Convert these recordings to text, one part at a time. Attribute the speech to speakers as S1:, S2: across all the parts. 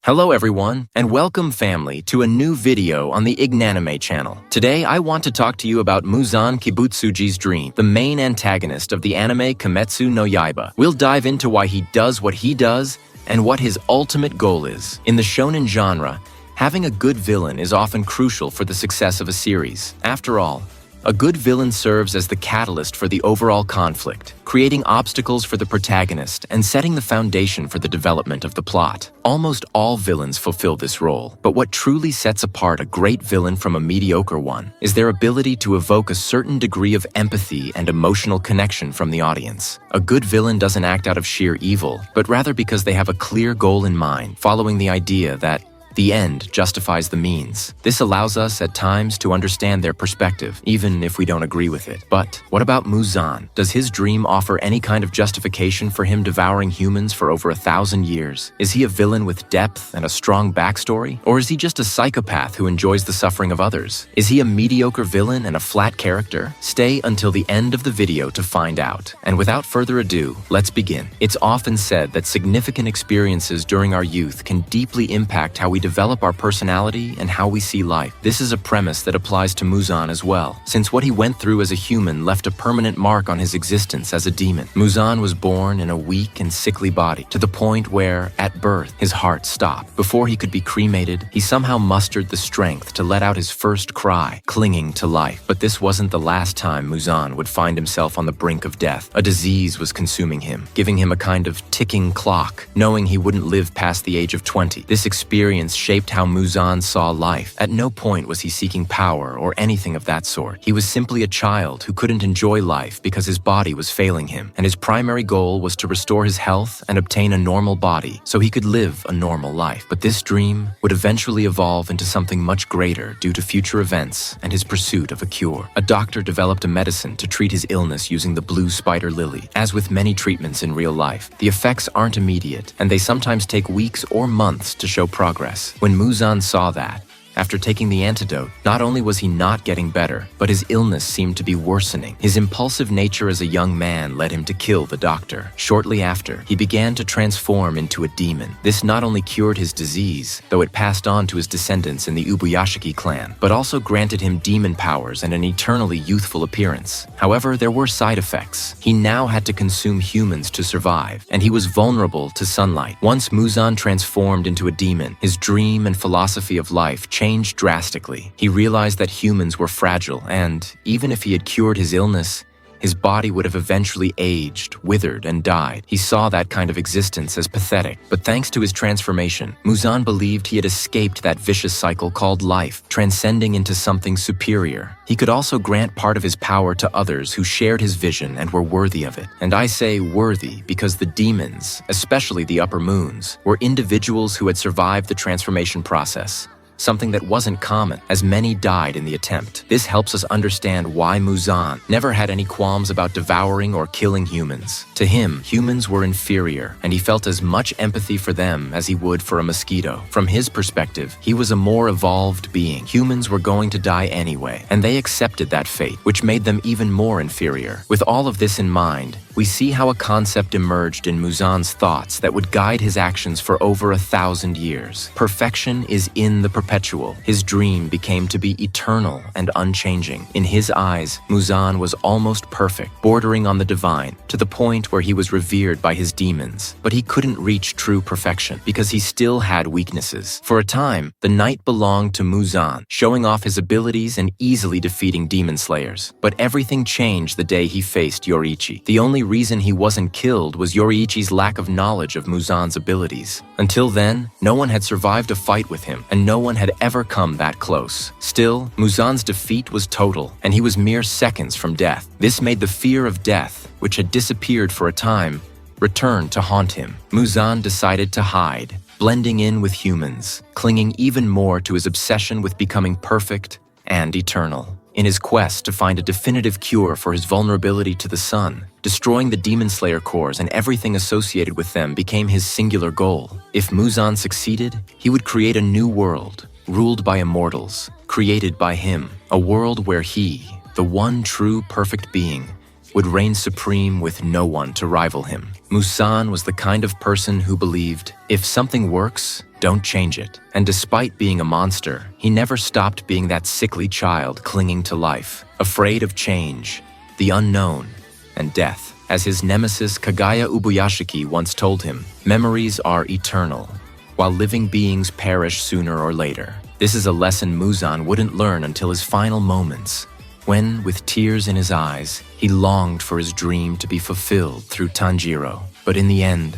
S1: Hello everyone, and welcome family to a new video on the Ignanime channel. Today I want to talk to you about Muzan Kibutsuji's dream, the main antagonist of the anime Kimetsu no Yaiba. We'll dive into why he does what he does and what his ultimate goal is. In the shonen genre, having a good villain is often crucial for the success of a series. After all, a good villain serves as the catalyst for the overall conflict, creating obstacles for the protagonist and setting the foundation for the development of the plot. Almost all villains fulfill this role, but what truly sets apart a great villain from a mediocre one is their ability to evoke a certain degree of empathy and emotional connection from the audience. A good villain doesn't act out of sheer evil, but rather because they have a clear goal in mind, following the idea that the end justifies the means. This allows us at times to understand their perspective, even if we don't agree with it. But what about Muzan? Does his dream offer any kind of justification for him devouring humans for over 1,000 years? Is he a villain with depth and a strong backstory? Or is he just a psychopath who enjoys the suffering of others? Is he a mediocre villain and a flat character? Stay until the end of the video to find out. And without further ado, let's begin. It's often said that significant experiences during our youth can deeply impact how we develop our personality and how we see life. This is a premise that applies to Muzan as well, since what he went through as a human left a permanent mark on his existence as a demon. Muzan was born in a weak and sickly body, to the point where, at birth, his heart stopped. Before he could be cremated, he somehow mustered the strength to let out his first cry, clinging to life. But this wasn't the last time Muzan would find himself on the brink of death. A disease was consuming him, giving him a kind of ticking clock, knowing he wouldn't live past the age of 20. This experience shaped how Muzan saw life. At no point was he seeking power or anything of that sort. He was simply a child who couldn't enjoy life because his body was failing him, and his primary goal was to restore his health and obtain a normal body so he could live a normal life. But this dream would eventually evolve into something much greater due to future events and his pursuit of a cure. A doctor developed a medicine to treat his illness using the blue spider lily. As with many treatments in real life, the effects aren't immediate, and they sometimes take weeks or months to show progress. When Muzan saw that, after taking the antidote, not only was he not getting better, but his illness seemed to be worsening. His impulsive nature as a young man led him to kill the doctor. Shortly after, he began to transform into a demon. This not only cured his disease, though it passed on to his descendants in the Ubuyashiki clan, but also granted him demon powers and an eternally youthful appearance. However, there were side effects. He now had to consume humans to survive, and he was vulnerable to sunlight. Once Muzan transformed into a demon, his dream and philosophy of life changed drastically. He realized that humans were fragile, and even if he had cured his illness, his body would have eventually aged, withered, and died. He saw that kind of existence as pathetic, but thanks to his transformation, Muzan believed he had escaped that vicious cycle called life, transcending into something superior. He could also grant part of his power to others who shared his vision and were worthy of it. And I say worthy because the demons, especially the upper moons, were individuals who had survived the transformation process, something that wasn't common, as many died in the attempt. This helps us understand why Muzan never had any qualms about devouring or killing humans. To him, humans were inferior, and he felt as much empathy for them as he would for a mosquito. From his perspective, he was a more evolved being. Humans were going to die anyway, and they accepted that fate, which made them even more inferior. With all of this in mind, we see how a concept emerged in Muzan's thoughts that would guide his actions for over 1,000 years. Perfection is in the perpetual. His dream became to be eternal and unchanging. In his eyes, Muzan was almost perfect, bordering on the divine, to the point where he was revered by his demons. But he couldn't reach true perfection because he still had weaknesses. For a time, the night belonged to Muzan, showing off his abilities and easily defeating demon slayers. But everything changed the day he faced Yoriichi. The only reason he wasn't killed was Yoriichi's lack of knowledge of Muzan's abilities. Until then, no one had survived a fight with him, and no one had ever come that close. Still, Muzan's defeat was total, and he was mere seconds from death. This made the fear of death, which had disappeared for a time, return to haunt him. Muzan decided to hide, blending in with humans, clinging even more to his obsession with becoming perfect and eternal. In his quest to find a definitive cure for his vulnerability to the sun, destroying the Demon Slayer cores and everything associated with them became his singular goal. If Muzan succeeded, he would create a new world, ruled by immortals, created by him, a world where he, the one true perfect being, would reign supreme with no one to rival him. Muzan was the kind of person who believed, if something works, don't change it. And despite being a monster, he never stopped being that sickly child clinging to life, afraid of change, the unknown, and death. As his nemesis Kagaya Ubuyashiki once told him, memories are eternal, while living beings perish sooner or later. This is a lesson Muzan wouldn't learn until his final moments, when, with tears in his eyes, he longed for his dream to be fulfilled through Tanjiro. But in the end,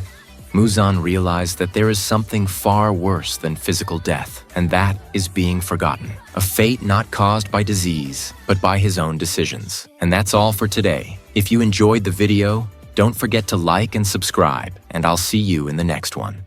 S1: Muzan realized that there is something far worse than physical death, and that is being forgotten. A fate not caused by disease, but by his own decisions. And that's all for today. If you enjoyed the video, don't forget to like and subscribe, and I'll see you in the next one.